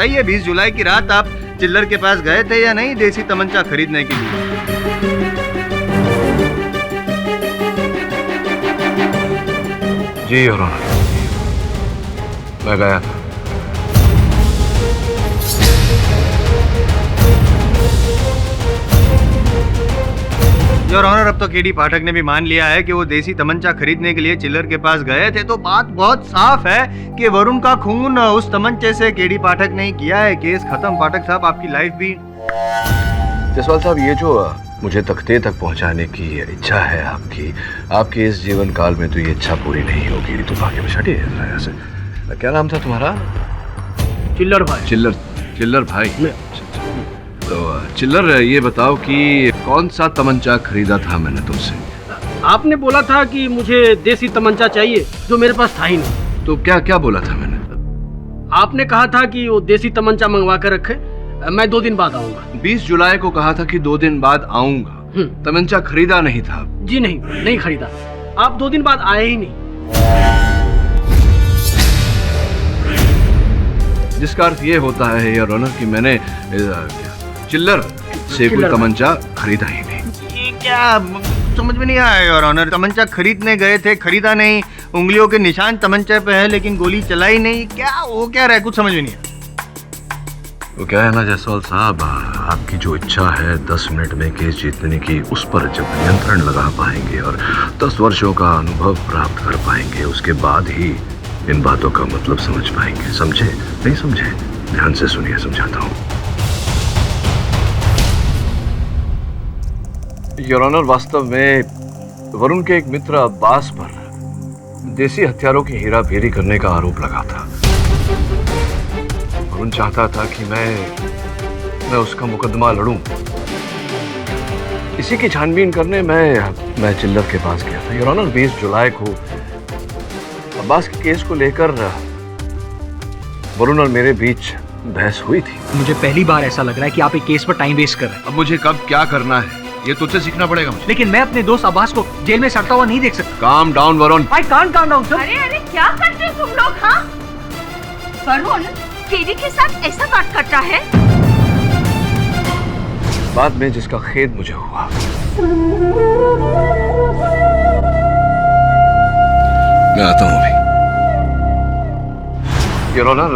बताइए 20 जुलाई की रात आप चिल्लर के पास गए थे या नहीं देसी तमंचा खरीदने के लिए? जी योर ऑनर, मैं गया था। योर ऑनर, अब तो केडी पाठक ने भी मान लिया है कि वो देसी तमंचा खरीदने के लिए चिल्लर के पास गए थे, तो बात बहुत साफ है कि वरुण का खून उस तमंचे से केडी पाठक ने किया है। केस खत्म। पाठक साहब, आपकी लाइफ भी। जसवाल साहब, ये जो मुझे तख्ते तक पहुंचाने की इच्छा है आपकी इस जीवन काल में तो ये इच्छा पूरी नहीं होगी। तो भाग्य बचाटी है ऐसे। क्या नाम था तुम्हारा? चिल्लर भाई। चिल्लर भाई। तो चिल्लर, ये बताओ कि कौन सा तमंचा खरीदा था मैंने तुमसे? आपने बोला था कि मुझे देसी तमंचा चाहिए, जो मेरे पास था ही नहीं। तो क्या क्या बोला था मैंने? आपने कहा था कि वो देसी तमंचा मंगवा कर रखे, मैं 2 दिन बाद आऊंगा। 20 जुलाई को कहा था कि 2 दिन बाद आऊंगा। तमंचा खरीदा नहीं था? जी नहीं खरीदा। आप 2 दिन बाद आए ही नहीं। जिसका अर्थ ये होता है योर ऑनर कि मैंने चिल्लर से कोई तमंचा खरीदा ही नहीं। ये क्या समझ में नहीं आया योर ऑनर? तमंचा खरीदने गए थे, खरीदा नहीं, उंगलियों के निशान तमंचे पे है लेकिन गोली चलाई नहीं। क्या वो क्या रहा है? कुछ समझ में नहीं आया। वो क्या है ना जायसवाल साहब, आपकी जो इच्छा है 10 मिनट में केस जीतने की, उस पर जब नियंत्रण लगा पाएंगे और 10 वर्षों का अनुभव प्राप्त कर पाएंगे, उसके बाद ही इन बातों का मतलब समझ पाएंगे। समझे? नहीं समझे? ध्यान से सुनिए, समझाता हूँ। योर ऑनर, वास्तव में वरुण के एक मित्र अब्बास पर देसी हथियारों की हेराफेरी करने का आरोप लगा था। वरुण चाहता था कि मैं उसका मुकदमा लड़ूं। इसी की छानबीन करने मैं चिल्लर के पास गया था। योर ऑनर, 20 जुलाई को अब्बास के केस को लेकर वरुण और मेरे बीच बहस हुई थी। मुझे पहली बार ऐसा लग रहा है कि आप एक केस पर टाइम वेस्ट कर रहे हैं। अब मुझे कब क्या करना है ये तुझसे सीखना पड़ेगा मुझे। लेकिन मैं अपने दोस्त अब्बास को जेल में सड़ता हुआ नहीं देख सकता। Calm down Varun. I can't calm down sir. अरे क्या करते हो तुम लोग? हाँ, वरुण केडी के साथ ऐसा बात करता है। बाद में जिसका खेद मुझे हुआ, मैं आता हूं अभी। योर ऑनर,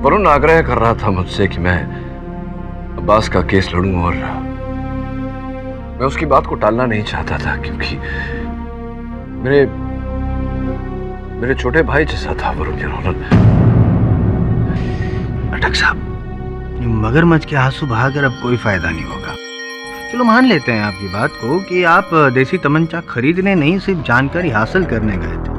वरुण आग्रह कर रहा था मुझसे कि मैं अब्बास का केस लड़ूं और मैं उसकी बात को टालना नहीं चाहता था, क्योंकि मेरे छोटे भाई जैसा था वरुण। योर ऑनर, पाठक साहब, मगरमच्छ के आंसू बहाकर अब कोई फायदा नहीं होगा। चलो मान लेते हैं आपकी बात को कि आप देसी तमंचा खरीदने नहीं, सिर्फ जानकारी हासिल करने गए थे।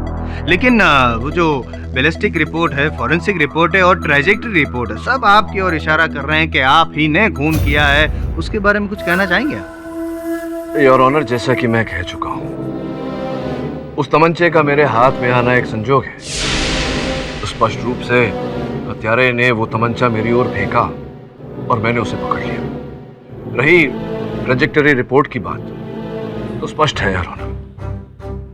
लेकिन वो जो बैलिस्टिक रिपोर्ट है, फॉरेंसिक रिपोर्ट है और ट्रेजेक्टरी रिपोर्ट है, सब आपकी ओर इशारा कर रहे हैं कि आप ही ने खून किया है। उसके बारे में कुछ कहना चाहेंगे? योर ऑनर, जैसा कि मैं कह चुका हूं, उस तमंचे का मेरे हाथ में आना एक संजोग है। स्पष्ट रूप से हत्यारे ने वो तमंचा मेरी ओर फेंका और मैंने उसे पकड़ लिया। रही ट्रेजेक्टरी रिपोर्ट की बात, तो स्पष्ट है योर ऑनर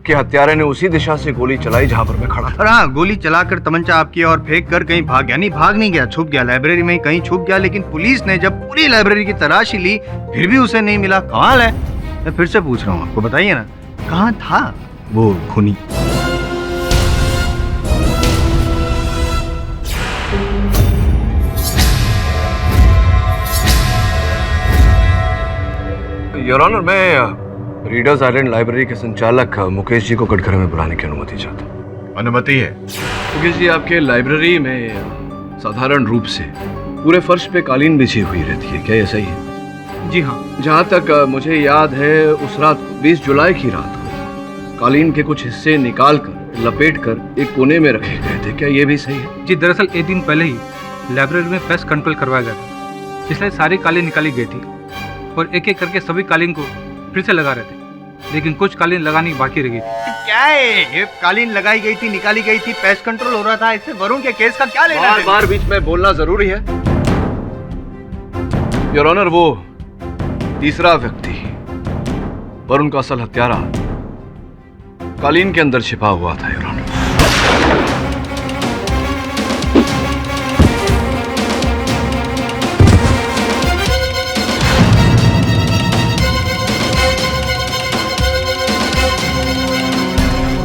कि हत्यारे ने उसी दिशा से गोली चलाई जहां पर मैं खड़ा था। हाँ, गोली चलाकर तमंचा आपकी ओर फेंक कर कहीं भाग गया। नहीं, भाग नहीं गया, छुप गया, लाइब्रेरी में कहीं छुप गया। लेकिन पुलिस ने जब पूरी लाइब्रेरी की तलाशी ली फिर भी उसे नहीं मिला। कमाल है। मैं फिर से पूछ रहा हूँ आपको, बताइए ना, कहाँ था वो खूनी? योर ऑनर, मैं रीडर्स आइलैंड लाइब्रेरी के संचालक मुकेश जी को कटघरे में बुलाने की अनुमति चाहता हूँ। अनुमति है? मुकेश जी, आपके लाइब्रेरी में साधारण रूप से पूरे फर्श पे कालीन बिछी हुई रहती है, क्या ये सही है? जी हाँ। जहाँ तक मुझे याद है, उस रात 20 जुलाई की रात को कालीन के कुछ हिस्से निकाल कर लपेट कर एक कोने में रखे गए थे, क्या ये भी सही है? जी, दरअसल एक दिन पहले ही लाइब्रेरी में पेस्ट कंट्रोल करवाया गया था, इसलिए सारी कालीन निकाली गई थी और एक एक करके सभी कालीन को फिर से लगा रहे थे, लेकिन कुछ कालीन लगानी बाकी रह गई थी। क्या है ये? कालीन लगाई गई थी, निकाली गई थी, पेस्ट कंट्रोल हो रहा था, इससे वरुण के केस का क्या लेना? बार बीच में बोलना जरूरी है? योर ऑनर, वो तीसरा व्यक्ति, वरुण का असल हत्यारा, कालीन के अंदर छिपा हुआ था योर ऑनर।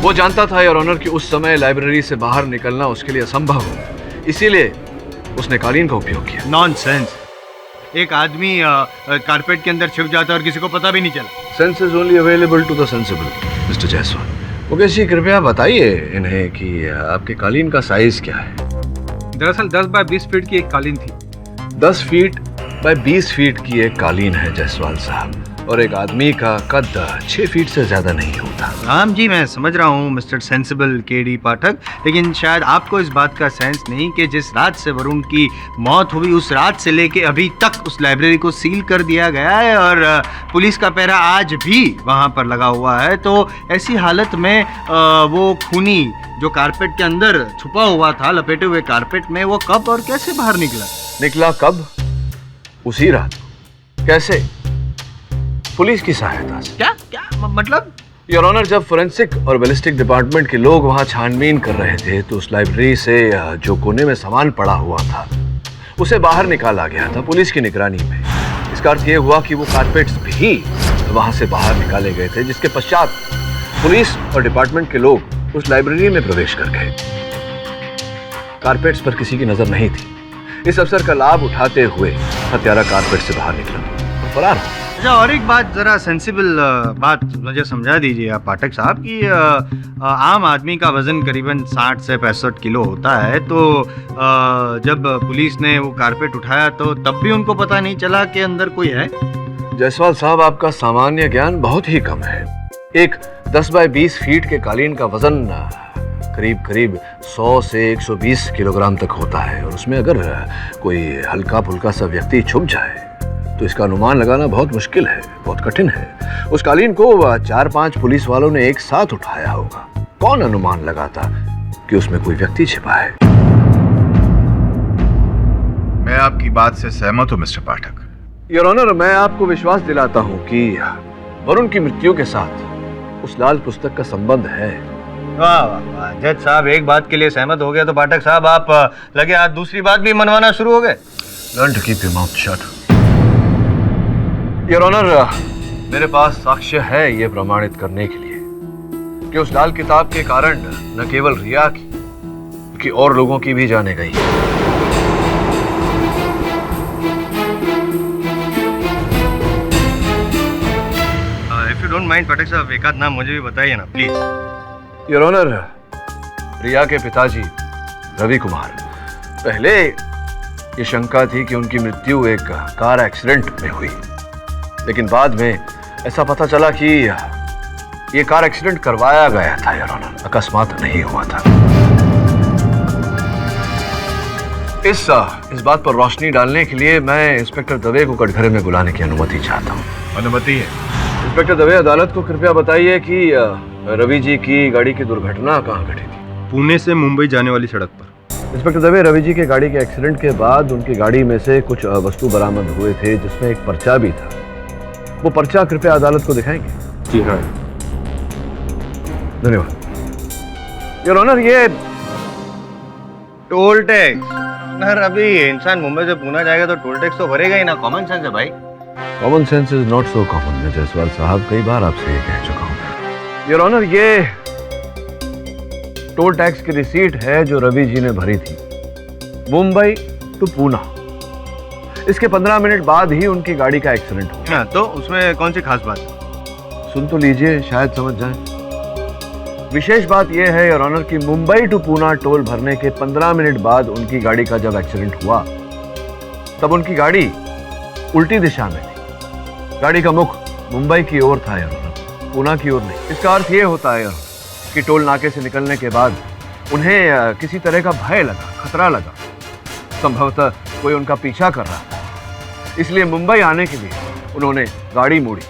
वो जानता था योर ऑनर कि उस समय लाइब्रेरी से बाहर निकलना उसके लिए असंभव हो, इसीलिए उसने कालीन का उपयोग किया। नॉनसेंस। एक आदमी कारपेट के अंदर छिप जाता है और किसी को पता भी नहीं चला। Sense is only available to the sensible mister Jaiswal. Mukesh ji कृपया बताइए इन्हें कि आपके कालीन का साइज क्या है। दरअसल 10 बाय 20 फीट की एक कालीन थी। 10 फीट बाय 20 फीट की एक कालीन है जायसवाल साहब, और एक आदमी का कद 6 फीट से ज्यादा नहीं होता। राम जी, मैं समझ रहा हूँ मिस्टर सेंसिबल केडी पाठक, लेकिन शायद आपको इस बात का सेंस नहीं कि जिस रात से वरुण की मौत हुई उस रात से लेके अभी तक उस लाइब्रेरी को सील कर दिया गया है और पुलिस का पहरा आज भी वहाँ पर लगा हुआ है। तो ऐसी हालत में वो खूनी जो कारपेट के अंदर छुपा हुआ था, लपेटे हुए कारपेट में, वो कब और कैसे बाहर निकला कब? उसी रात। कैसे? पुलिस की सहायता से। क्या मतलब? योर ऑनर, जब फोरेंसिक और बैलिस्टिक डिपार्टमेंट के लोग वहां छानबीन कर रहे थे तो उस लाइब्रेरी से जो कोने में सामान पड़ा हुआ था उसे बाहर निकाला गया था पुलिस की निगरानी में। इसका अर्थ ये हुआ कि वो कारपेट्स भी वहां से बाहर निकाले गए थे, जिसके पश्चात पुलिस और डिपार्टमेंट के लोग उस लाइब्रेरी में प्रवेश कर गए। कारपेट्स पर किसी की नजर नहीं थी। इस अवसर का लाभ उठाते हुए हत्यारा कारपेट से बाहर निकला और फरार हो। अच्छा, और एक बात, जरा सेंसिबल बात मुझे समझा दीजिए आप पाठक साहब कि आम आदमी का वजन करीबन 60 से 65 किलो होता है, तो जब पुलिस ने वो कारपेट उठाया तो तब भी उनको पता नहीं चला कि अंदर कोई है? जायसवाल साहब, आपका सामान्य ज्ञान बहुत ही कम है। एक 10 बाय 20 फीट के कालीन का वजन करीब 100 से 120 किलोग्राम तक होता है, और उसमें अगर कोई हल्का फुल्का सा व्यक्ति छुप जाए तो इसका अनुमान लगाना बहुत मुश्किल है, बहुत कठिन है। उस कालीन को 4-5 पुलिस वालों ने एक साथ उठाया होगा। कौन अनुमान लगाता कि उसमें कोई व्यक्ति छिपा है? मैं आपकी बात से सहमत हूं मिस्टर पाठक। योर ऑनर, मैं आपको विश्वास दिलाता हूं कि वरुण की मृत्यु के साथ उस लाल पुस्तक का संबंध है। वाह वाह वाह, जज साहब एक बात के लिए सहमत हो गया तो पाठक साहब आप लगे आज दूसरी बात भी मनवाना शुरू हो गए। Learn to keep your mouth shut. Your honour, मेरे पास साक्ष्य है ये प्रमाणित करने के लिए कि उस लाल किताब के कारण न केवल रिया की बल्कि और लोगों की भी जाने गई। इफ यू डोंट माइंड पाठक साहब, एक आध नाम मुझे भी बताइए ना प्लीज। योर ऑनर, रिया के पिताजी रवि कुमार। पहले ये शंका थी कि उनकी मृत्यु एक कार एक्सीडेंट में हुई, लेकिन बाद में ऐसा पता चला कि ये कार एक्सीडेंट करवाया गया था योर ऑनर, अकस्मात नहीं हुआ था। इस बात पर रोशनी डालने के लिए मैं इंस्पेक्टर दवे को कटघरे में बुलाने की अनुमति चाहता हूँ। अनुमति है। इंस्पेक्टर दवे, अदालत को कृपया बताइए कि रवि जी की गाड़ी की दुर्घटना कहाँ घटी थी? पुणे से मुंबई जाने वाली सड़क पर। इंस्पेक्टर दवे, रवि जी के गाड़ी के एक्सीडेंट के बाद उनकी गाड़ी में से कुछ वस्तु बरामद हुए थे, जिसमें एक पर्चा भी था। वो पर्चा कृपया अदालत को दिखाएंगे? जी हाँ। धन्यवाद। योर ऑनर, ये टोल टैक्स। अभी इंसान मुंबई से पुणे जाएगा तो टोल टैक्स तो भरेगा ही ना, कॉमन सेंस है भाई। Common sense is not so common. मैं जायसवाल साहब कई बार आपसे ये कह चुका हूँ। योर ऑनर, ये टोल टैक्स की रिसीट है जो रवि जी ने भरी थी मुंबई टू पूना। इसके 15 मिनट बाद ही उनकी गाड़ी का एक्सीडेंट हुआ। हाँ, तो उसमें कौन सी खास बात? सुन तो लीजिए, शायद समझ जाए। विशेष बात यह है योर ऑनर कि मुंबई टू पूना टोल भरने के 15 मिनट बाद उनकी गाड़ी का जब एक्सीडेंट हुआ तब उनकी गाड़ी उल्टी दिशा में थी। गाड़ी का मुख मुंबई की ओर था योर ऑनर, पूना की ओर नहीं। इसका अर्थ यह होता है योर ऑनर कि टोल नाके से निकलने के बाद उन्हें किसी तरह का भय लगा, खतरा लगा। संभवतः कोई उनका पीछा कर रहा था, इसलिए मुंबई आने के लिए उन्होंने गाड़ी मोड़ी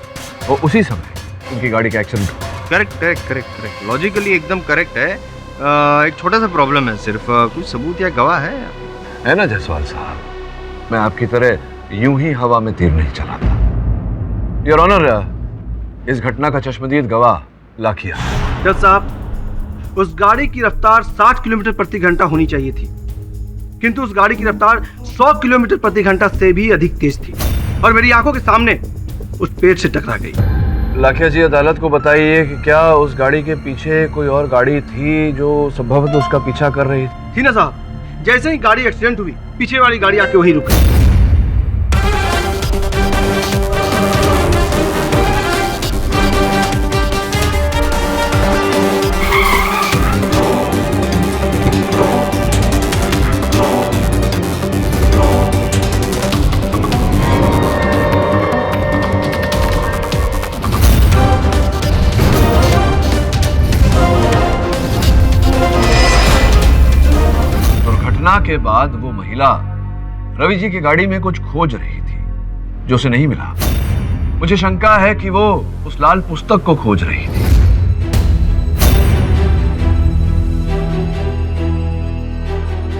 और उसी समय उनकी गाड़ी का एक्सीडेंट हुआ। करेक्ट, लॉजिकली एकदम करेक्ट है। एक छोटा सा प्रॉब्लम है सिर्फ, कुछ सबूत या गवाह है ना जायसवाल साहब? मैं आपकी तरह यूं ही हवा में तीर नहीं चलाता। योर ऑनर, इस घटना का चश्मदीद गवाह लाखिया। जज साहब, उस गाड़ी की रफ्तार 60 किलोमीटर प्रति घंटा होनी चाहिए थी, किंतु उस गाड़ी की रफ्तार 100 किलोमीटर प्रति घंटा से भी अधिक तेज थी और मेरी आंखों के सामने उस पेड़ से टकरा गई। लाखिया जी, अदालत को बताइए कि क्या उस गाड़ी के पीछे कोई और गाड़ी थी जो संभवतः उसका पीछा कर रही थी? थी ना साहब, जैसे ही गाड़ी एक्सीडेंट हुई पीछे वाली गाड़ी आके वहीं रुक गई। के बाद वो महिला रवि जी की गाड़ी में कुछ खोज रही थी जो उसे नहीं मिला। मुझे शंका है कि वो उस लाल पुस्तक को खोज रही थी।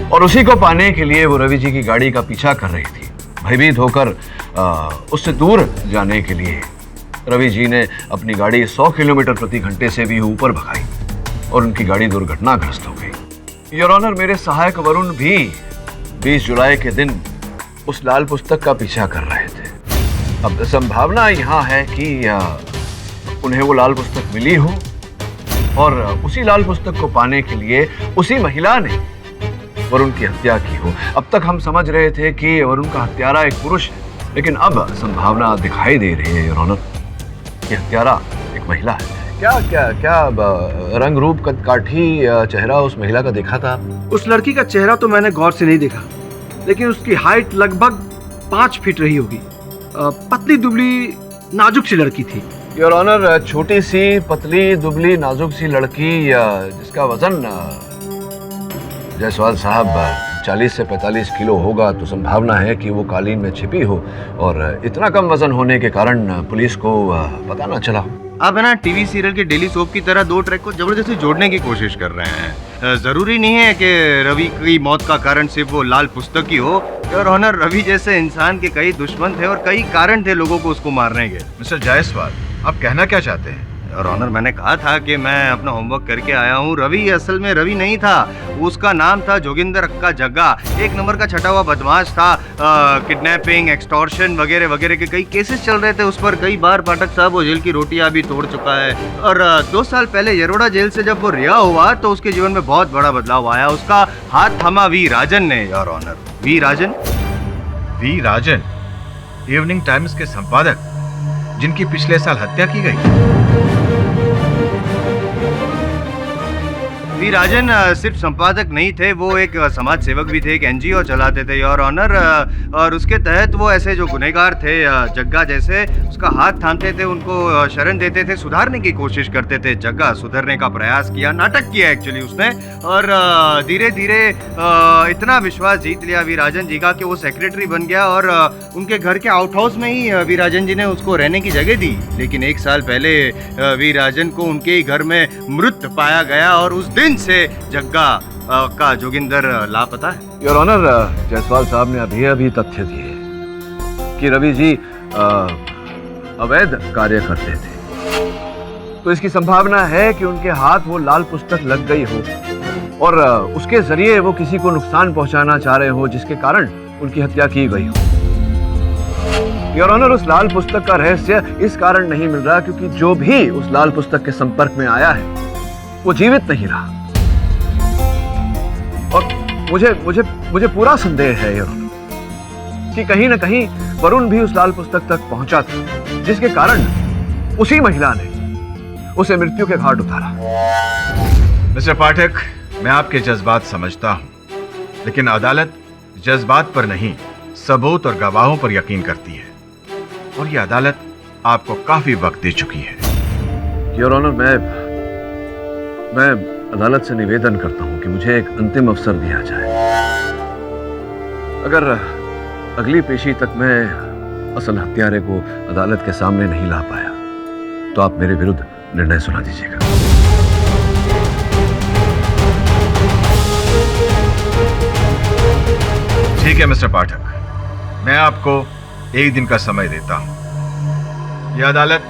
और उसी को पाने के लिए वो रवि जी की गाड़ी का पीछा कर रही थी। भयभीत होकर उससे दूर जाने के लिए रवि जी ने अपनी गाड़ी 100 किलोमीटर प्रति घंटे से भी ऊपर भगाई और उनकी गाड़ी दुर्घटनाग्रस्त हो गई। योर ऑनर, मेरे सहायक वरुण भी 20 जुलाई के दिन उस लाल पुस्तक का पीछा कर रहे थे। अब संभावना यहाँ है कि उन्हें वो लाल पुस्तक मिली हो और उसी लाल पुस्तक को पाने के लिए उसी महिला ने वरुण की हत्या की हो। अब तक हम समझ रहे थे कि वरुण का हत्यारा एक पुरुष है, लेकिन अब संभावना दिखाई दे रही है योर ऑनर कि हत्यारा एक महिला है। क्या क्या क्या रंग रूप काठी चेहरा उस महिला का देखा था? उस लड़की का चेहरा तो मैंने गौर से नहीं देखा, लेकिन उसकी हाइट लगभग 5 फीट रही होगी। पतली दुबली नाजुक सी लड़की थी। योर ऑनर, छोटी सी पतली दुबली नाजुक सी लड़की जिसका वजन जायसवाल साहब 40 से 45 किलो होगा, तो संभावना है कि वो कालीन में छिपी हो और इतना कम वजन होने के कारण पुलिस को पता ना चला। आप है ना टीवी सीरियल के डेली सोप की तरह 2 ट्रैक को जबरदस्ती जोड़ने की कोशिश कर रहे हैं। जरूरी नहीं है कि रवि की मौत का कारण सिर्फ वो लाल पुस्तक ही हो। योर ऑनर, रवि जैसे इंसान के कई दुश्मन थे और कई कारण थे लोगों को उसको मारने के। मिस्टर जायसवाल, आप कहना क्या चाहते हैं? और ऑनर, मैंने कहा था कि मैं अपना होमवर्क करके आया हूँ। रवि असल में रवि नहीं था, उसका नाम था जोगिंदर अक्का जग्गा। 1 नंबर का छटा हुआ बदमाश था। किडनैपिंग, एक्सटॉर्शन वगैरह वगैरह के कई केसेस चल रहे थे उस पर। कई बार पाठक साहब वो जेल की रोटियां भी तोड़ चुका है। और 2 साल पहले यरोड़ा जेल से जब वो रिहा हुआ तो उसके जीवन में बहुत बड़ा बदलाव आया। उसका हाथ थामा वी राजन ने। Your honour, V Rajan. V Rajan, Evening Times के संपादक, जिनकी पिछले साल हत्या की गई। वी राजन सिर्फ संपादक नहीं थे, वो एक समाज सेवक भी थे, एक एनजीओ चलाते थे योर ऑनर। और उसके तहत वो ऐसे जो गुनहगार थे जग्गा जैसे, उसका हाथ थामते थे, उनको शरण देते थे, सुधारने की कोशिश करते थे। जग्गा सुधरने का प्रयास किया, नाटक किया एक्चुअली उसने, और धीरे धीरे इतना विश्वास जीत लिया वी राजन जी का कि वो सेक्रेटरी बन गया। और उनके घर के आउट हाउस में ही वी राजन जी ने उसको रहने की जगह दी। लेकिन 1 साल पहले वी राजन को उनके ही घर में मृत पाया गया और उस दिन से जग्गा का जोगिंदर लापता है। योर ऑनर, जायसवाल साहब ने अभी अभी तथ्य दिए कि रवि जी अवैध कार्य करते थे, तो इसकी संभावना है कि उनके हाथ वो लाल पुस्तक लग गई हो और उसके जरिए वो किसी को नुकसान पहुंचाना चाह रहे हो, जिसके कारण उनकी हत्या की गई हो। योर ऑनर, उस लाल पुस्तक का रहस्य इस कारण नहीं मिल रहा क्योंकि जो भी उस लाल पुस्तक के संपर्क में आया है वो जीवित नहीं रहा। और मुझे पूरा संदेह है योर ऑनर कि कहीं न कहीं वरुण भी उस लाल पुस्तक तक पहुंचा था, जिसके कारण उसी महिला ने उसे मृत्यु के घाट उतारा। मिस्टर पाठक, मैं आपके जज्बात समझता हूं, लेकिन अदालत जज्बात पर नहीं, सबूत और गवाहों पर यकीन करती है, और यह अदालत आपको काफी वक्त दे चुकी है। योर ऑनर, मैं अदालत से निवेदन करता हूं कि मुझे एक अंतिम अवसर दिया जाए। अगर अगली पेशी तक मैं असल हत्यारे को अदालत के सामने नहीं ला पाया तो आप मेरे विरुद्ध निर्णय सुना दीजिएगा। ठीक है मिस्टर पाठक, मैं आपको 1 दिन का समय देता हूं। यह अदालत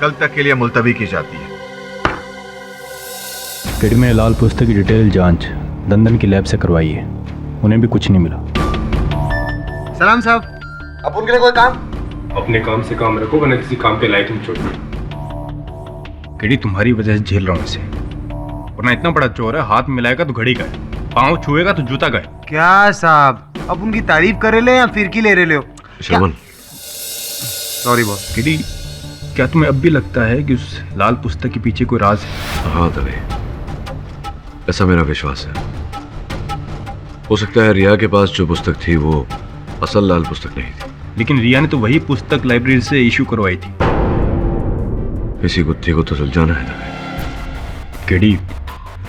कल तक के लिए मुलतवी की जाती है। किड में लाल पुस्तक की डिटेल जांच दंदन की लैब से करवाई है, उन्हें भी कुछ नहीं मिला। सलाम साहब। अब उनके लिए कोई काम? अपने काम से काम रखो, वरना किसी काम पे लायक नहीं छोड़ो। केडी तुम्हारी वजह से झेल रहा हूँ इसे, वरना इतना बड़ा चोर है, हाथ मिलाएगा तो घड़ी गए, पाँव छुएगा तो जूता गए। क्या साहब, अब उनकी तारीफ करे ले या फिरकी ले रहे हो? श्रवण, सॉरी बॉस। केडी, क्या तुम्हें अब भी लगता है कि उस लाल पुस्तक के पीछे कोई राज है? हाँ दवे, ऐसा मेरा विश्वास है। हो सकता है रिया के पास जो पुस्तक थी वो असल लाल पुस्तक नहीं थी, लेकिन रिया ने तो वही पुस्तक लाइब्रेरी से इशू करवाई थी। इसी गुत्थी को तो सुलझाना है दवे। केडी,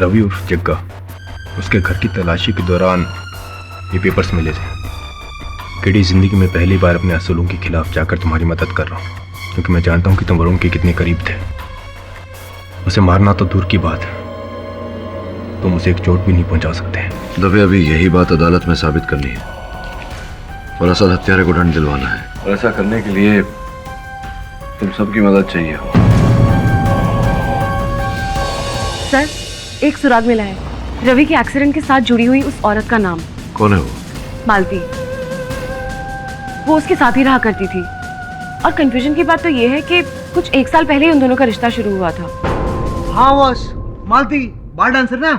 रवि उर्फ जग्गा, उसके घर की तलाशी के दौरान ये पेपर्स मिले थे। केडी, जिंदगी में पहली बार अपने असूलों के खिलाफ जाकर तुम्हारी मदद कर रहा हूँ, क्योंकि मैं जानता हूँ कि तुम वरुण के कितने करीब थे। उसे मारना तो दूर की बात है, तुम उसे एक चोट भी नहीं पहुंचा सकते। दवे, अभी यही बात अदालत में साबित करनी है और असल हत्यारे को दंड दिलवाना है, और ऐसा करने के लिए तुम सबकी मदद चाहिए हो। सर, एक सुराग मिला है, रवि के एक्सीडेंट के साथ जुड़ी हुई उस औरत का नाम। कौन है वो? मालती। वो उसके साथ ही रहा करती थी, और कंफ्यूजन की बात तो ये है कि कुछ 1 साल पहले ही उन दोनों का रिश्ता शुरू हुआ था। हाँ बॉस, मालती बार डांसर ना?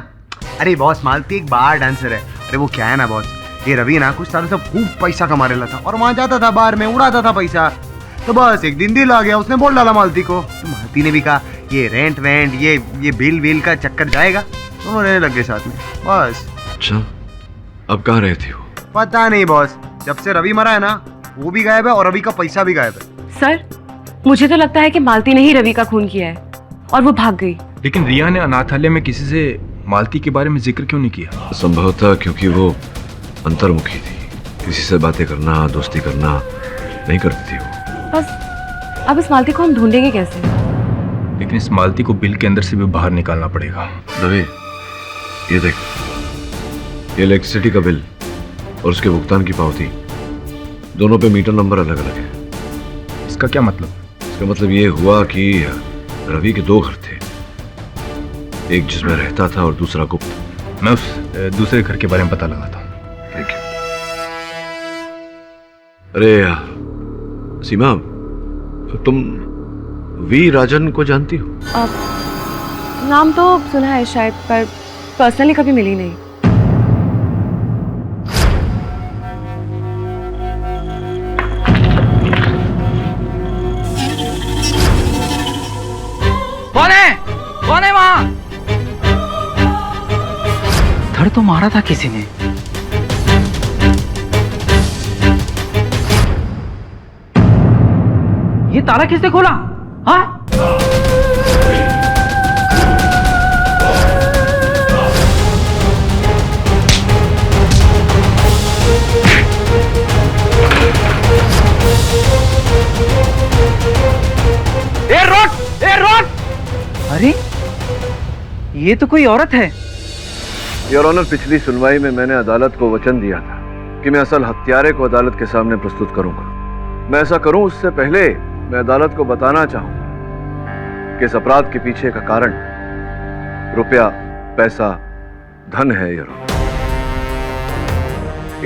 अरे बॉस, मालती एक बार डांसर है। अरे वो क्या है ना बॉस, ये रवि ना कुछ सालों से खूब पैसा कमा रहा था और वहां जाता था बार में, उड़ाता था पैसा। तो बस एक दिन दिल आ गया, उसने बोल डाला मालती को। तो मालती ने भी कहा ये रेंट वेंट ये बिल का चक्कर जाएगा, दोनों रहने लग गए साथ में बस। अच्छा, अब कहाँ रहती हो? पता नहीं बॉस, जब से रवि मरा है ना वो भी गायब है और रवि का पैसा भी गायब है। सर, मुझे तो लगता है कि मालती ने ही रवि का खून किया है और वो भाग गई। लेकिन रिया ने अनाथालय में किसी से मालती के बारे में जिक्र क्यों नहीं किया? संभवतः क्योंकि वो अंतर्मुखी थी, किसी से बातें करना, दोस्ती करना नहीं करती थी वो। बस अब इस मालती को हम ढूंढेंगे कैसे? लेकिन इस मालती को बिल के अंदर से भी बाहर निकालना पड़ेगा। दवे, ये देख, ये इलेक्ट्रिसिटी का बिल और उसके भुगतान की पावती, दोनों पे मीटर नंबर अलग अलग है। इसका क्या मतलब? इसका मतलब ये हुआ कि रवि के 2 घर थे, एक जिसमें रहता था और दूसरा गुप्त। मैं उस दूसरे घर के बारे में पता लगाता हूँ। Thank you. अरे सीमा, तुम वी राजन को जानती हो? नाम तो सुना है शायद, पर पर्सनली कभी मिली नहीं। कौन है वहां? धड़ तो मारा था किसी ने। ये ताला किसने खोला? हाँ? ए रोक! अरे ये तो कोई औरत है। योर ऑनर, पिछली सुनवाई में मैंने अदालत को वचन दिया था कि मैं असल हत्यारे को अदालत के सामने प्रस्तुत करूंगा। मैं ऐसा करूं उससे पहले मैं अदालत को बताना चाहूं कि इस अपराध के पीछे का कारण रुपया, पैसा, धन है। योर ऑनर,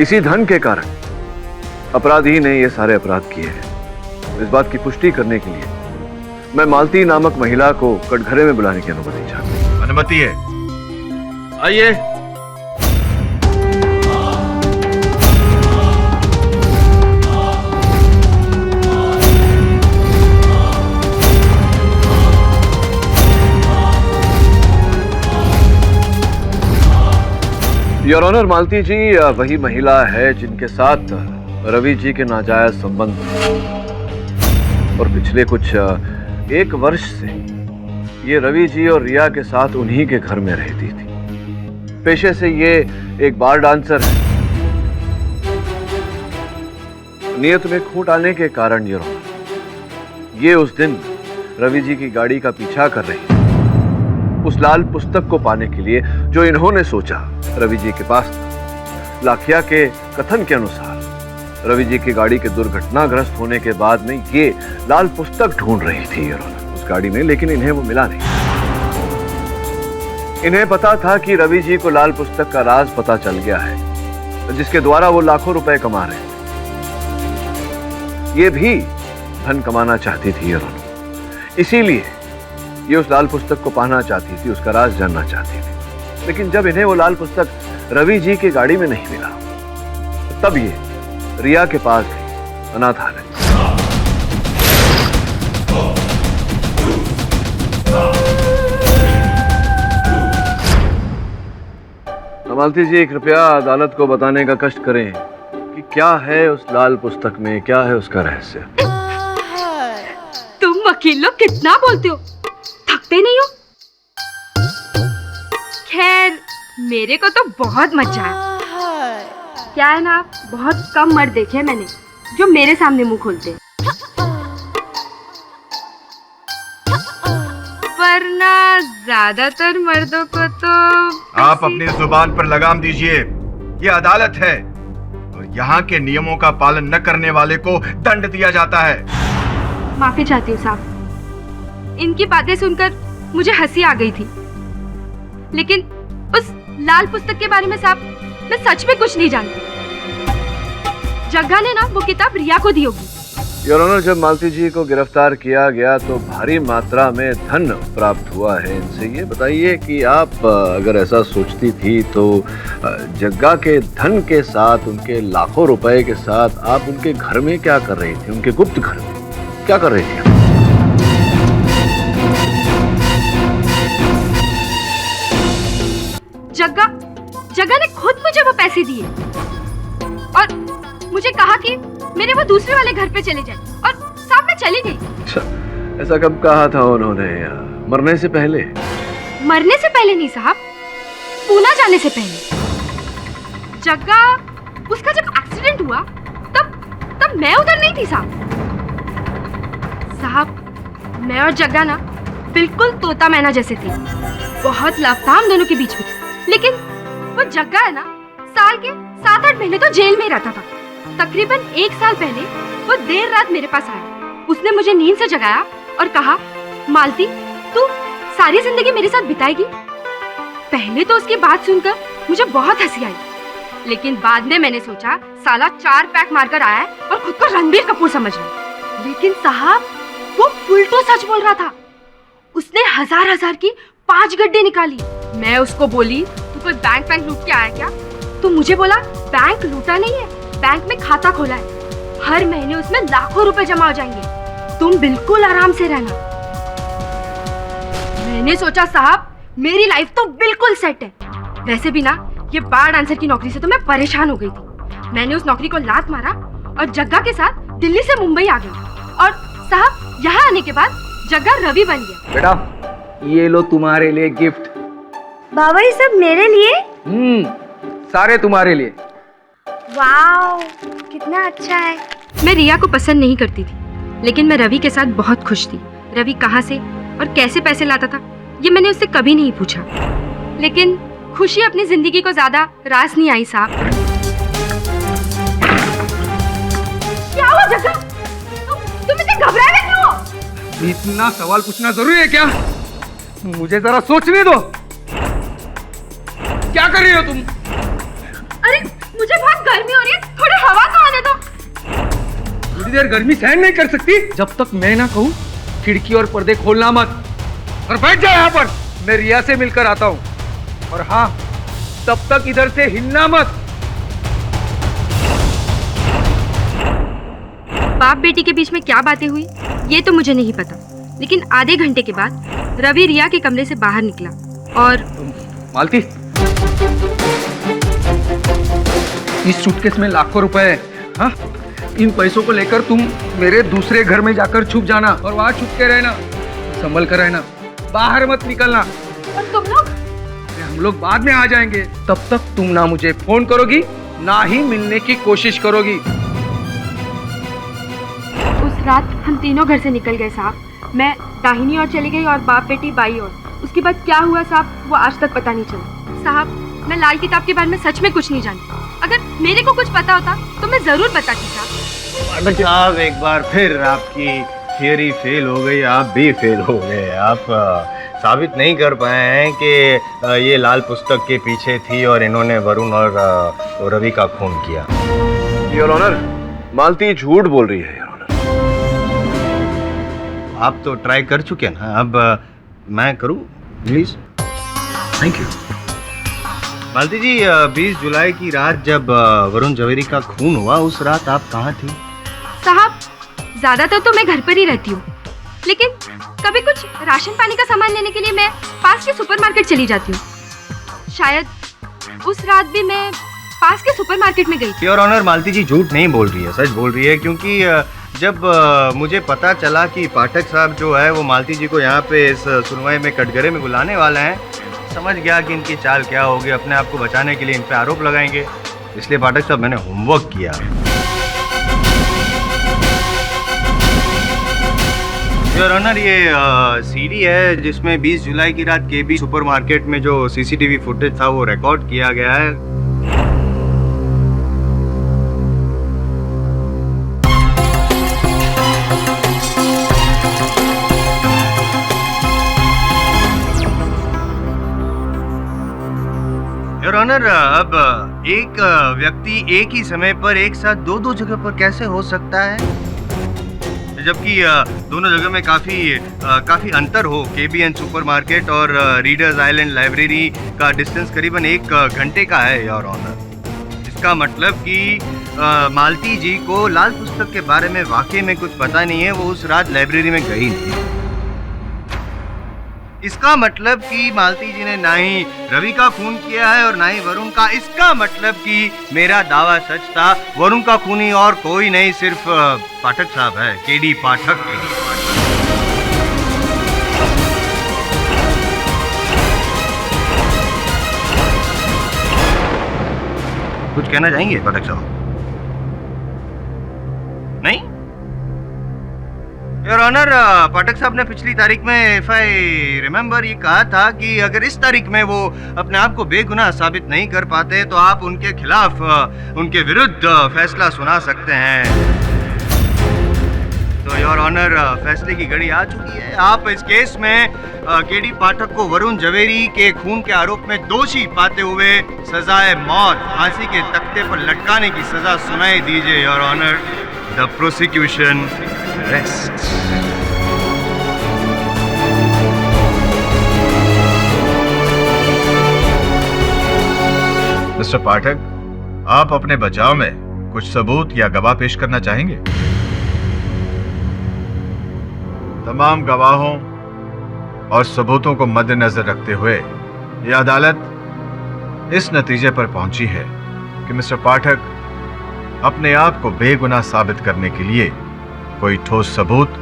इसी धन के कारण अपराधी ने ये सारे अपराध किए हैं। इस बात की पुष्टि करने के लिए मैं मालती नामक महिला को कटघरे में बुलाने की अनुमति चाहता हूं। अनुमति है, आइए। योर ऑनर, मालती जी वही महिला है जिनके साथ रवि जी के नाजायज संबंध और पिछले कुछ 1 वर्ष से ये रवि जी और रिया के साथ उन्हीं के घर में रहती थी। पेशे से ये एक बार डांसर है। नियत में खोट आने के कारण योर ऑनर, ये उस दिन रवि जी की गाड़ी का पीछा कर रही थी उस लाल पुस्तक को पाने के लिए जो इन्होंने सोचा रवि जी के पास था। लाखिया के कथन के अनुसार रवि जी की गाड़ी के दुर्घटनाग्रस्त होने के बाद में ये लाल पुस्तक ढूंढ रही थी उस गाड़ी में, लेकिन इन्हें वो मिला नहीं। इन्हें पता था कि रवि जी को लाल पुस्तक का राज पता चल गया है जिसके द्वारा वो लाखों रुपए कमा रहे थे। ये भी धन कमाना चाहती थी इसीलिए ये उस लाल पुस्तक को पाना चाहती थी, उसका राज जानना चाहती थी। लेकिन जब इन्हें वो लाल पुस्तक रवि जी की गाड़ी में नहीं मिला, तब ये रिया के पास गई, अनाथालय। मालती जी, कृपया अदालत को बताने का कष्ट करें कि क्या है उस लाल पुस्तक में, क्या है उसका रहस्य। तुम वकील लोग कितना बोलते हो, थकते नहीं हो। खैर, मेरे को तो बहुत मजा आया। क्या है ना, बहुत कम मर्द देखे मैंने जो मेरे सामने मुंह खोलते, वरना ज्यादातर मर्दों को तो आप अपनी जुबान पर लगाम दीजिए। ये अदालत है और यहाँ के नियमों का पालन न करने वाले को दंड दिया जाता है। माफी चाहती हूँ साहब, इनकी बातें सुनकर मुझे हंसी आ गई थी। लेकिन उस लाल पुस्तक के बारे में साहब मैं सच में कुछ नहीं जानती। जग्गा ने ना वो किताब रिया को दी होगी। योर ऑनर, जब मालती जी को गिरफ्तार किया गया तो भारी मात्रा में धन प्राप्त हुआ है इनसे। ये बताइए कि आप अगर ऐसा सोचती थी तो जग्गा के धन के साथ, उनके लाखों रुपए के साथ आप उनके घर में क्या कर रही थी? उनके गुप्त घर में क्या कर रही थी? जग्गा ने खुद मुझे वो पैसे दिए और मुझे कहा कि मेरे वो दूसरे वाले घर पे चले जाए, और साहब मैं चली गई। अच्छा, ऐसा कब कहा था उन्होंने? मरने से पहले? मरने से पहले नहीं साहब, पूना जाने से पहले। जग्गा, उसका जब एक्सीडेंट हुआ तब मैं उधर नहीं थी साहब, मैं और जग्गा ना बिल्कुल तोता मैना जैसे थे। बहुत लव था हम दोनों के बीच में। लेकिन वो जग्गा है ना, साल के 7-8 महीने तो जेल में ही रहता था। तकरीबन 1 साल पहले वो देर रात मेरे पास आया। उसने मुझे नींद से जगाया और कहा, मालती तू सारी जिंदगी मेरे साथ बिताएगी। पहले तो उसकी बात सुनकर मुझे बहुत हंसी आई, लेकिन बाद में मैंने सोचा साला 4 पैक मारकर आया है और खुद को रणबीर कपूर समझ रहा। लेकिन साहब, वो उल्टो सच बोल रहा था। उसने हजार की 5 गड्ढे निकाली। मैं उसको बोली, तू कोई बैंक लूट के आया क्या? तो मुझे बोला, बैंक लूटा नहीं है, बैंक में खाता खोला है, हर महीने उसमें लाखों रुपए जमा हो जाएंगे, तुम बिल्कुल आराम से रहना। मैंने सोचा साहब, मेरी लाइफ तो बिल्कुल सेट है। वैसे भी ना, ये बार डांसर की नौकरी से तो मैं परेशान हो गई थी। मैंने उस नौकरी को लात मारा और जग्गा के साथ दिल्ली से मुंबई आ गई। और साहब, यहाँ आने के बाद जग्गा रवि बन गया। बेटा, ये लो तुम्हारे लिए गिफ्ट। बाबा, ये सब मेरे लिए? सारे तुम्हारे लिए। वाओ, कितना अच्छा है। मैं रिया को पसंद नहीं करती थी, लेकिन मैं रवि के साथ बहुत खुश थी। रवि कहाँ से और कैसे पैसे लाता था, ये मैंने उससे कभी नहीं पूछा। लेकिन खुशी अपनी जिंदगी को ज्यादा रास नहीं आई साहब। क्या हुआ जग्गा? तुम इतने घबराए हुए क्यों हो? इतना सवाल पूछना जरूरी है क्या? मुझे जरा सोचने दो। क्या कर रही हो तुम? अरे, मुझे बहुत गर्मी हो रही है, थोड़ी हवा तो आने दो। थोड़ी देर गर्मी सहन नहीं कर सकती? जब तक मैं ना कहूँ खिड़की और पर्दे खोलना मत, और बैठ जाओ यहाँ पर। मैं रिया से मिलकर आता हूँ, और हाँ, तब तक इधर से हिलना मत। बाप बेटी के बीच में क्या बातें हुई ये तो मुझे नहीं पता, लेकिन आधे घंटे के बाद रवि रिया के कमरे से बाहर निकला और मालती, इस सूटकेस में लाखों रुपए है। हाँ, इन पैसों को लेकर तुम मेरे दूसरे घर में जाकर छुप जाना, और वहाँ छुप के रहना, संभल कर रहना, बाहर मत निकलना। और तुम लोग? हम लोग बाद में आ जाएंगे। तब तक तुम ना मुझे फोन करोगी, ना ही मिलने की कोशिश करोगी। उस रात हम तीनों घर से निकल गए साहब। मैं दाहिनी ओर चली गई और बाप बेटी बाई ओर। उसके बाद क्या हुआ साहब, वो आज तक पता नहीं चला। साहब, मैं लाल किताब के बारे में सच में कुछ नहीं जानती। अगर मेरे को कुछ पता होता तो मैं जरूर बताती साहब। साहब, एक बार फिर आपकी थियरी फेल हो गई, आप भी फेल हो गए। आप साबित नहीं कर पाए हैं कि ये लाल पुस्तक के पीछे थी और इन्होंने वरुण और रवि का खून किया। योर ऑनर, मालती झूठ बोल रही है योर ऑनर। आप तो ट्राई कर चुके हैं ना, अब मैं करूं please? Thank you. Malti ji, 20 जुलाई की रात जब वरुण जवेरी का खून हुआ, उस रात आप कहाँ थी? साहब, ज्यादातर तो मैं घर पर ही रहती हूँ, लेकिन कभी कुछ राशन पानी का सामान लेने के लिए मैं पास के सुपरमार्केट चली जाती हूँ। शायद उस रात भी मैं पास के सुपरमार्केट में गई थी। योर ऑनर, मालती जी झूठ नहीं बोल रही है, सच बोल रही है, क्योंकि जब मुझे पता चला कि पाठक साहब जो है वो मालती जी को यहाँ पे इस सुनवाई में कटघरे में बुलाने वाले हैं, समझ गया कि इनकी चाल क्या होगी। अपने आप को बचाने के लिए इन पे आरोप लगाएंगे, इसलिए पाठक साहब मैंने होमवर्क किया। योर ऑनर, ये सीडी है जिसमें 20 जुलाई की रात केबी सुपरमार्केट में जो सीसीटीवी फुटेज था वो रिकॉर्ड किया गया है। योर ऑनर, अब एक व्यक्ति एक ही समय पर एक साथ दो जगह पर कैसे हो सकता है, जबकि दोनों जगह में काफी अंतर हो। केबीएन सुपरमार्केट और रीडर्स आइलैंड लाइब्रेरी का डिस्टेंस करीबन 1 घंटे का है योर ऑनर। इसका मतलब कि मालती जी को लाल पुस्तक के बारे में वाकई में कुछ पता नहीं है, वो उस रात लाइब्रेरी में गई नहीं। इसका मतलब कि मालती जी ने ना ही रवि का खून किया है और ना ही वरुण का। इसका मतलब कि मेरा दावा सच था, वरुण का खूनी और कोई नहीं, सिर्फ पाठक साहब है, केडी पाठक। कुछ कहना चाहेंगे पाठक साहब? नहीं? योर ऑनर, पाठक साहब ने पिछली तारीख में, इफ आई रिमेम्बर, ये कहा था कि अगर इस तारीख में वो अपने आप को बेगुनाह साबित नहीं कर पाते तो आप उनके खिलाफ, उनके विरुद्ध फैसला सुना सकते हैं। तो योर ऑनर, फैसले की घड़ी आ चुकी है। आप इस केस में केडी पाठक को वरुण जवेरी के खून के आरोप में दोषी पाते हुए सजाए मौत, फांसी के तख्ते पर लटकाने की सजा सुनाई दीजिए your honour. The prosecution rest. Mister Pathak, आप अपने बचाव में कुछ सबूत या गवाह पेश करना चाहेंगे? तमाम गवाहों और सबूतों को मद्देनजर रखते हुए यह अदालत इस नतीजे पर पहुंची है कि मिस्टर पाठक अपने आप को बेगुनाह साबित करने के लिए कोई ठोस सबूत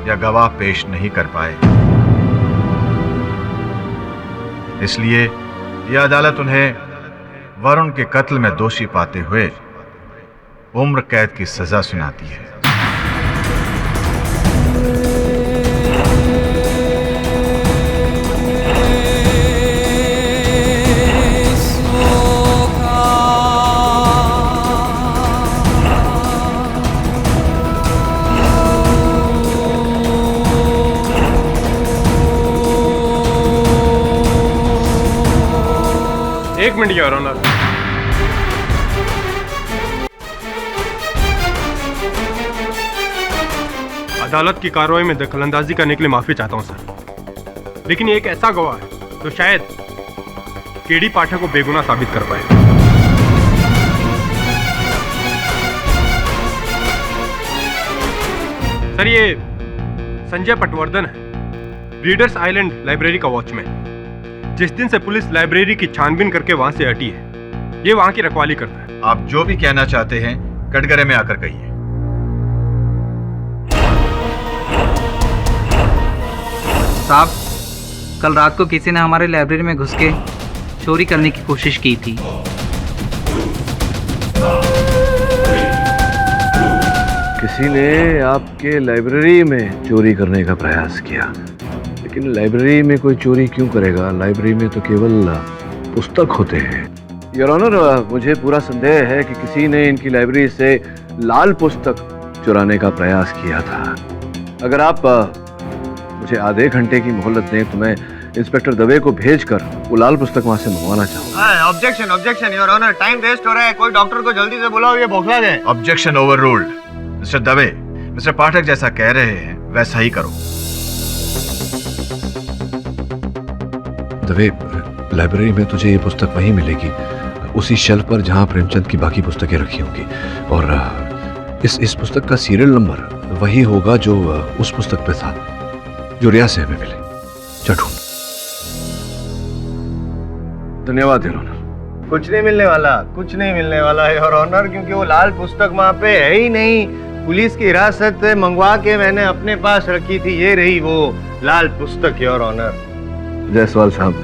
या गवाह पेश नहीं कर पाए। इसलिए यह अदालत उन्हें वरुण के कत्ल में दोषी पाते हुए उम्र कैद की सजा सुनाती है। एक मिनट योर ऑनर। अदालत की कार्रवाई में दखलंदाजी करने के लिए माफी चाहता हूं सर, लेकिन ये एक ऐसा गवाह है जो शायद केडी पाठक को बेगुनाह साबित कर पाए। सर, ये संजय पटवर्धन है, रीडर्स आइलैंड लाइब्रेरी का वॉचमैन। जिस दिन से पुलिस लाइब्रेरी की छानबीन करके वहां से हटी है, ये वहां की रखवाली करता है। आप जो भी कहना चाहते हैं कटघरे में आकर कहिए। साहब, कल रात को किसी ने हमारे लाइब्रेरी में घुस के चोरी करने की कोशिश की थी। किसी ने आपके लाइब्रेरी में चोरी करने का प्रयास किया, लेकिन लाइब्रेरी में कोई चोरी क्यों करेगा? लाइब्रेरी में तो केवल पुस्तक होते हैं। योर ऑनर, मुझे पूरा संदेह है कि किसी ने इनकी लाइब्रेरी से लाल पुस्तक चुराने का प्रयास किया था। अगर आप मुझे आधे घंटे की मोहलत दें तो मैं इंस्पेक्टर दवे को भेजकर वो लाल पुस्तक वहां से मंगवाना चाहूंगा। Objection, objection your honour, time waste हो रहा है, कोई डॉक्टर को जल्दी से बुलाओ, ये बौखला दे। Objection overruled. Mister Dave, mister Pathak जैसा कह रहे हैं वैसा ही करो। दवे, लाइब्रेरी में तुझे ये पुस्तक वहीं मिलेगी, उसी शेल्फ पर जहाँ प्रेमचंद की बाकी पुस्तकें रखी होंगी। और इस पुस्तक का सीरियल नंबर वही होगा जो उस पुस्तक पे था जो रिया से हमें मिले। चलो, धन्यवाद योर ऑनर। कुछ नहीं मिलने वाला, कुछ नहीं मिलने वाला है योर ऑनर, क्योंकि वो लाल पुस्तक वहाँ पे है ही नहीं। पुलिस की हिरासत से मंगवा के मैंने अपने पास रखी थी, ये रही वो लाल पुस्तक योर ऑनर। जायसवाल साहब,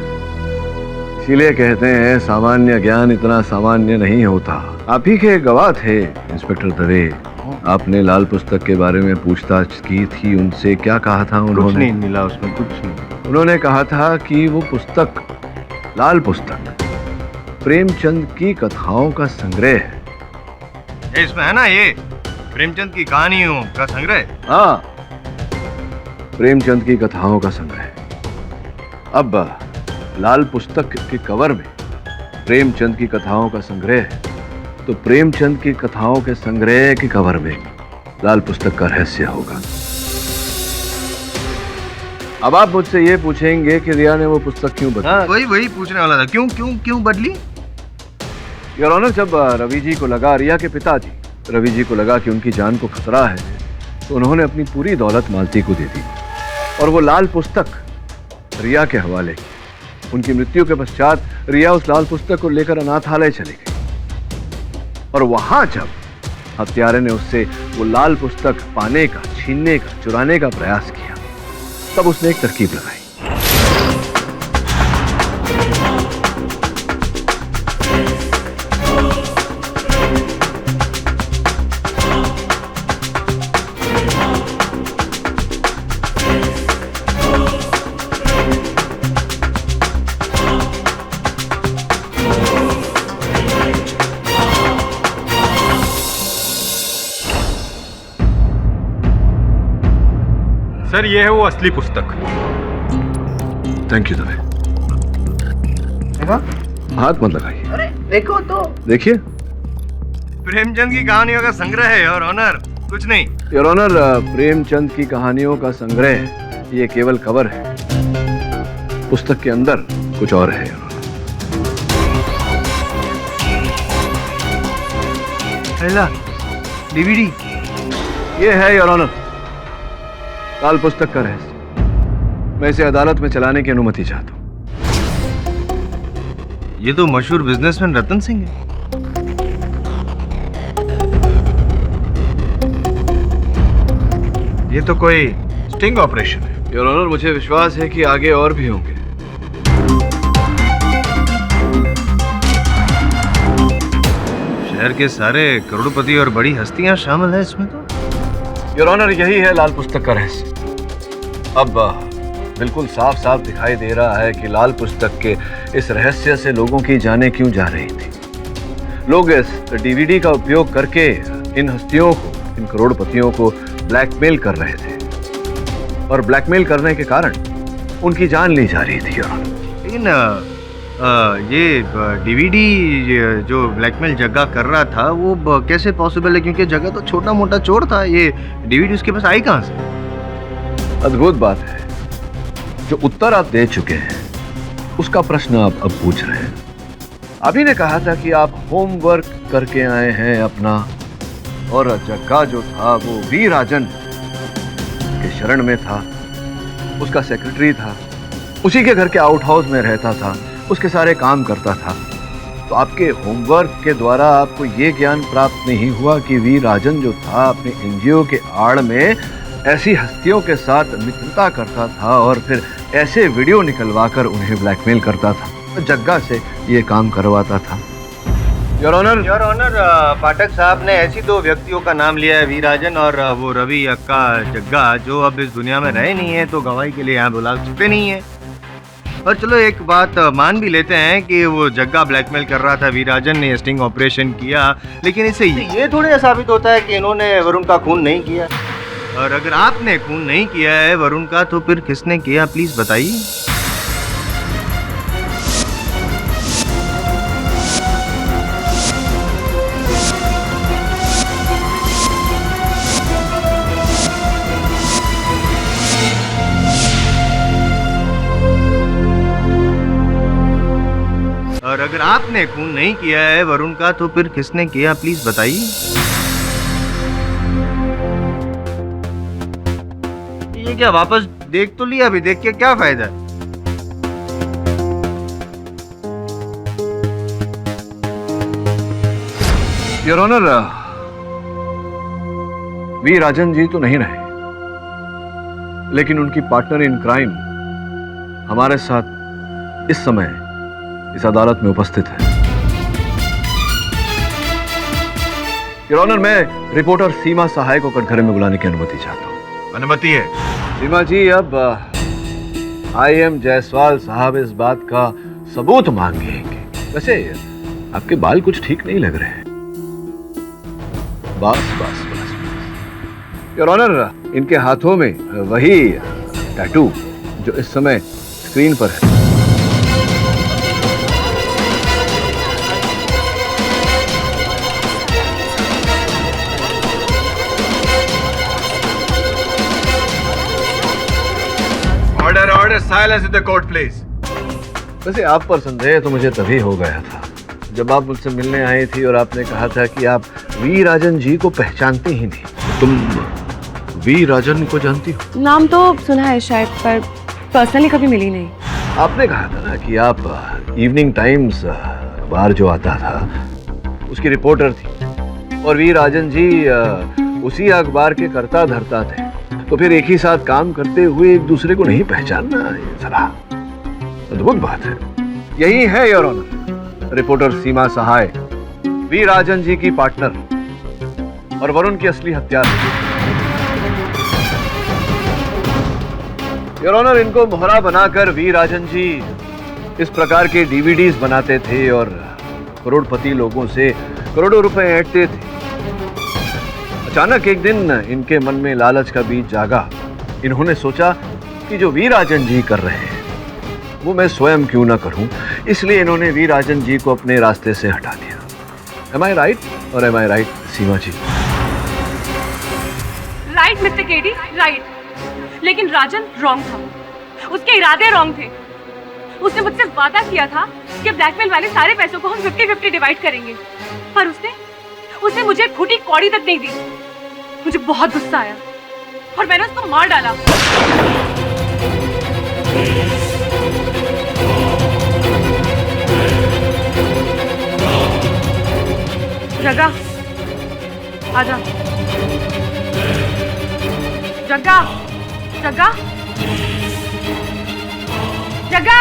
इसीलिए कहते हैं सामान्य ज्ञान इतना सामान्य नहीं होता। आप ही के गवाह थे इंस्पेक्टर दवे। आपने लाल पुस्तक के बारे में पूछताछ की थी, उनसे क्या कहा था कुछ उन्होंने? नहीं मिला उसमें, कुछ नहीं। उन्होंने कहा था कि वो पुस्तक, लाल पुस्तक, प्रेमचंद की कथाओं का संग्रह है। ये इसमें है ना, ये प्रेमचंद की कहानियों का संग्रह। हाँ, प्रेमचंद की कथाओं का संग्रह। अब लाल पुस्तक के कवर में प्रेमचंद की कथाओं का संग्रह है, तो प्रेमचंद की कथाओं के संग्रह के कवर में लाल पुस्तक का रहस्य होगा। अब आप मुझसे ये पूछेंगे कि रिया ने वो पुस्तक क्यों बदली? वही पूछने वाला था, क्यों क्यों क्यों बदली? योर ऑनर, जब रवि जी को लगा, रिया के पिताजी रवि जी को लगा कि उनकी जान को खतरा है, तो उन्होंने अपनी पूरी दौलत मालती को दे दी और वो लाल पुस्तक रिया के हवाले की। उनकी मृत्यु के पश्चात रिया उस लाल पुस्तक को लेकर अनाथालय चली गई और वहां जब हत्यारे ने उससे वो लाल पुस्तक पाने का, छीनने का, चुराने का प्रयास किया, तब उसने एक तरकीब लगाई। सर, ये है वो असली पुस्तक। Thank you Dave. हाथ मत लगाइए। अरे देखो तो, देखिए, प्रेमचंद की कहानियों का संग्रह है योर ऑनर, कुछ नहीं। योर ऑनर, प्रेमचंद की कहानियों का संग्रह ये केवल कवर है, पुस्तक के अंदर कुछ और है। योर ऑनर, डीवीडी ये है योर ऑनर, लाल पुस्तक का रहस्य। मैं इसे अदालत में चलाने की अनुमति चाहता हूं। ये तो मशहूर बिजनेसमैन रतन सिंह है। ये तो कोई स्टिंग ऑपरेशन है। योर ऑनर, मुझे विश्वास है कि आगे और भी होंगे। शहर के सारे करोड़पति और बड़ी हस्तियां शामिल हैं इसमें तो। योर ऑनर, यही है लाल पुस्तक का रहस्य। अब बिल्कुल साफ साफ दिखाई दे रहा है कि लाल पुस्तक के इस रहस्य से लोगों की जानें क्यों जा रही थी। लोग इस डीवीडी का उपयोग करके इन हस्तियों को, इन करोड़पतियों को ब्लैकमेल कर रहे थे और ब्लैकमेल करने के कारण उनकी जान ली जा रही थी। लेकिन ये डीवीडी जो ब्लैकमेल जग्गा कर रहा था वो कैसे पॉसिबल है, क्योंकि जग्गा तो छोटा मोटा चोर था, ये डीवीडी उसके पास आई कहाँ से? अद्भुत बात है, जो उत्तर आप दे चुके हैं उसका प्रश्न आप अब पूछ रहे हैं। आप ही ने कहा था कि आप होमवर्क करके आए हैं अपना, और जग्गा जो था वो वी राजन के शरण में था, उसका सेक्रेटरी था, उसी के घर के आउट हाउस में रहता था, उसके सारे काम करता था। तो आपके होमवर्क के द्वारा आपको ये ज्ञान प्राप्त नहीं हुआ कि वी राजन जो था अपने एनजीओ के आड़ में ऐसी हस्तियों के साथ मित्रता करता था और फिर ऐसे वीडियो निकलवाकर उन्हें ब्लैकमेल करता था, तो जग्गा से ये काम करवाता था। योर ऑनर, पाठक साहब ने ऐसी दो व्यक्तियों का नाम लिया है, वी राजन और वो रवि अक्का जग्गा, जो अब इस दुनिया में रहे नहीं है, तो गवाही के लिए यहाँ बुला सकते नहीं है। और चलो एक बात मान भी लेते हैं कि वो जग्गा ब्लैकमेल कर रहा था, वी राजन ने स्टिंग ऑपरेशन किया, लेकिन इससे ये थोड़े साबित होता है कि इन्होंने वरुण का खून नहीं किया। और अगर आपने खून नहीं किया है वरुण का, तो फिर किसने किया, प्लीज बताइए। और अगर आपने खून नहीं किया है वरुण का तो फिर किसने किया, प्लीज बताइए। ये क्या वापस देख तो लिया, अभी देख के क्या फायदा है? योर ऑनर, वी राजन जी तो नहीं रहे, लेकिन उनकी पार्टनर इन क्राइम हमारे साथ इस समय इस अदालत में उपस्थित है। योर ऑनर, मैं रिपोर्टर सीमा सहाय को कटघरे में बुलाने की अनुमति चाहता हूं। अनुमति है। सीमा जी, अब IM जायसवाल साहब इस बात का सबूत मांगेंगे। वैसे आपके बाल कुछ ठीक नहीं लग रहे हैं। बस बस बस योर ऑनर, इनके हाथों में वही टैटू जो इस समय स्क्रीन पर है। Order order, silence in the court please. वैसे आप पर संदेह तो मुझे तभी हो गया था जब आप मुझसे मिलने आई थी और आपने कहा था कि आप वी राजन जी को पहचानती ही नहीं। तुम वी राजन को जानती हो? नाम तो सुना है शायद, पर पर्सनली कभी मिली नहीं। आपने कहा था ना कि आप इवनिंग टाइम्स अखबार जो आता था उसकी रिपोर्टर थी और वी राजन जी उसी अखबार के कर्ता धर्ता थे, तो फिर एक ही साथ काम करते हुए एक दूसरे को नहीं पहचानना, ये जरा अद्भुत बात है। यही है your honour reporter Seema Sahay, V Rajan ji की पार्टनर और वरुण की असली हत्यारा। योर ऑनर, इनको मोहरा बनाकर वी राजन जी इस प्रकार के DVDs बनाते थे और करोड़पति लोगों से करोड़ों रुपए ऐंठते थे। अचानक एक दिन इनके मन में लालच का बीज जागा। इन्होंने सोचा कि जो वी राजन जी कर रहे हैं वो मैं स्वयं क्यों ना करूं, इसलिए इन्होंने वी राजन जी को अपने रास्ते से हटा दिया। एम आई राइट और am I right Seema ji? Right mister KD, right. लेकिन राजन रॉन्ग था, उसके इरादे रॉन्ग थे। उसने मुझसे वादा किया था कि ब्लैकमेल वाले सारे पैसों को हम 50-50 डिवाइड करेंगे, पर उसने मुझे फूटी कौड़ी तक नहीं दी। मुझे बहुत गुस्सा आया और मैंने उसको मार डाला। जगा, आजा। जगा, जगा, जगा,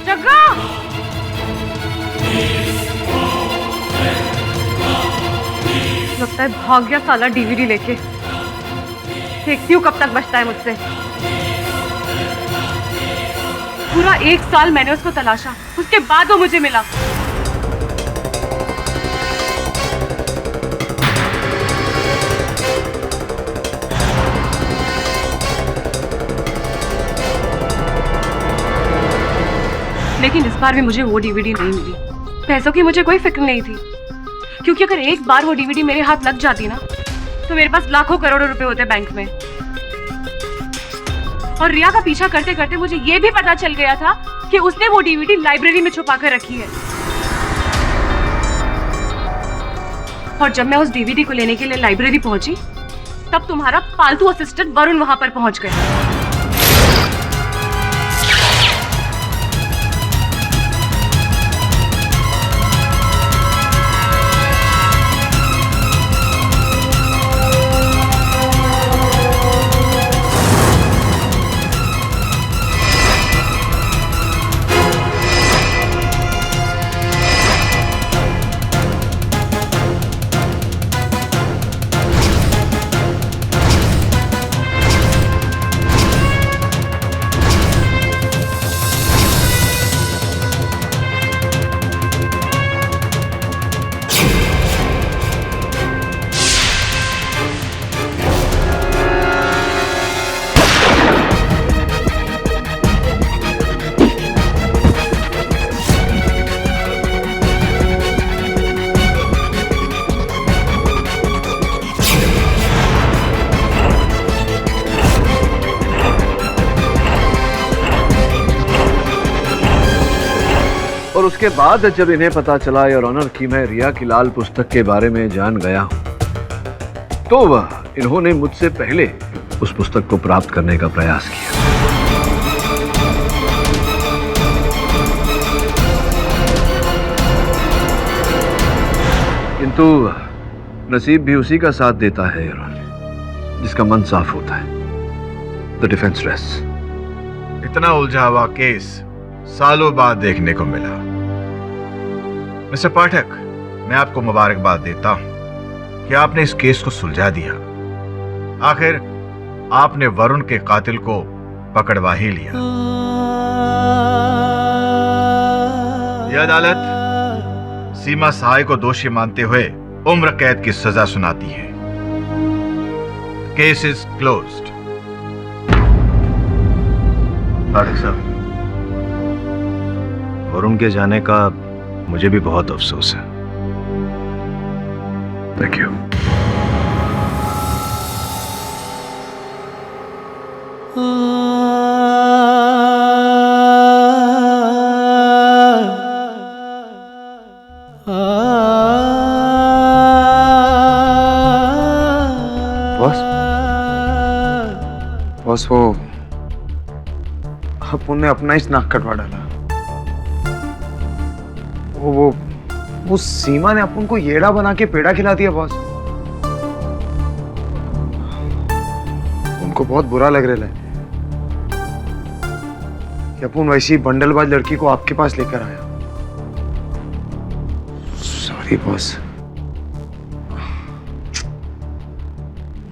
जगा। लगता है भाग गया साला DVD लेके। देखती हूँ कब तक बचता है मुझसे। पूरा 1 साल मैंने उसको तलाशा, उसके बाद वो मुझे मिला। लेकिन इस बार भी मुझे वो DVD नहीं मिली। पैसों की मुझे कोई फिक्र नहीं थी, क्योंकि अगर एक बार वो DVD मेरे हाथ लग जाती ना तो मेरे पास लाखों करोड़ों रुपए होते बैंक में। और रिया का पीछा करते करते मुझे ये भी पता चल गया था कि उसने वो DVD लाइब्रेरी में छुपा कर रखी है। और जब मैं उस DVD को लेने के लिए लाइब्रेरी पहुंची तब तुम्हारा पालतू असिस्टेंट वरुण वहां पर पहुंच गया। और उसके बाद जब इन्हें पता चला योर ऑनर कि मैं रिया की लाल पुस्तक के बारे में जान गया हूं, तो वह इन्होंने मुझसे पहले उस पुस्तक को प्राप्त करने का प्रयास किया। किंतु नसीब भी उसी का साथ देता है योर ऑनर, जिसका मन साफ होता है। The defence rest. इतना उलझा हुआ केस सालों बाद देखने को मिला। मिस्टर पाठक, मैं आपको मुबारकबाद देता हूं कि आपने इस केस को सुलझा दिया। आखिर आपने वरुण के कातिल को पकड़वा ही लिया। यह अदालत सीमा सहाय को दोषी मानते हुए उम्र कैद की सजा सुनाती है। Case is closed. पाठक साहब, वरुण के जाने का मुझे भी बहुत अफसोस है। Thank you. बॉस वो अपन ने अपना ही नाक कटवा डाला। वो सीमा ने अपन को येड़ा बना के पेड़ा खिला दिया बॉस। उनको बहुत बुरा लग रहा है कि अपन वैसी बंडलबाज लड़की को आपके पास लेकर आया। Sorry boss.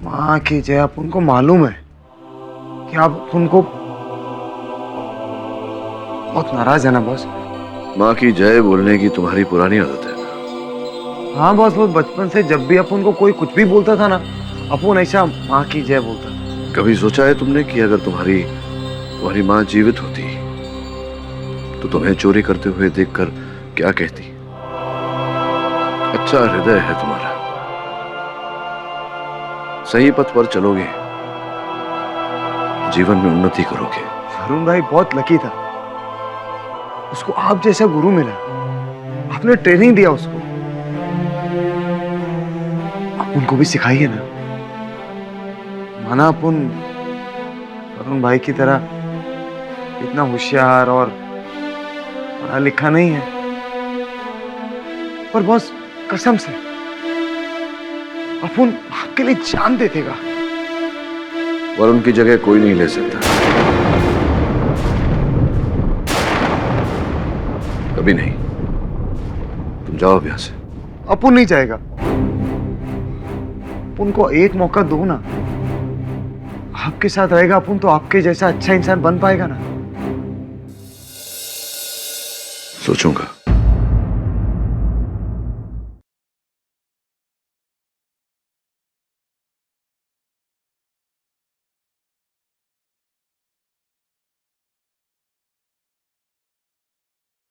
माँ की जय, अपन को मालूम है कि आप उनको बहुत नाराज है ना बॉस। माँ की जय बोलने की तुम्हारी पुरानी आदत है। हाँ बॉस, वो बचपन से जब भी अपन को कोई कुछ भी बोलता था ना, अपन ऐसा माँ की जय बोलता था। कभी सोचा है तुमने कि अगर तुम्हारी माँ जीवित होती तो तुम्हें चोरी करते हुए देखकर क्या कहती? अच्छा हृदय है तुम्हारा, सही पथ पर चलोगे, जीवन में उन्नति करोगे। वरुण भाई बहुत लकी था, उसको आप जैसा गुरु मिला। आपने ट्रेनिंग दिया उसको। आप उनको भी सिखाइए ना। माना अपन वरुण भाई की तरह इतना होशियार और पढ़ा लिखा नहीं है, पर बॉस कसम से अपन आपके लिए जान दे देगा। वरुण की जगह कोई नहीं ले सकता, कभी नहीं। तुम जाओ अब यहां से। अपन नहीं जाएगा। उनको एक मौका दो ना। आपके साथ रहेगा अपन तो आपके जैसा अच्छा इंसान बन पाएगा ना। सोचूंगा।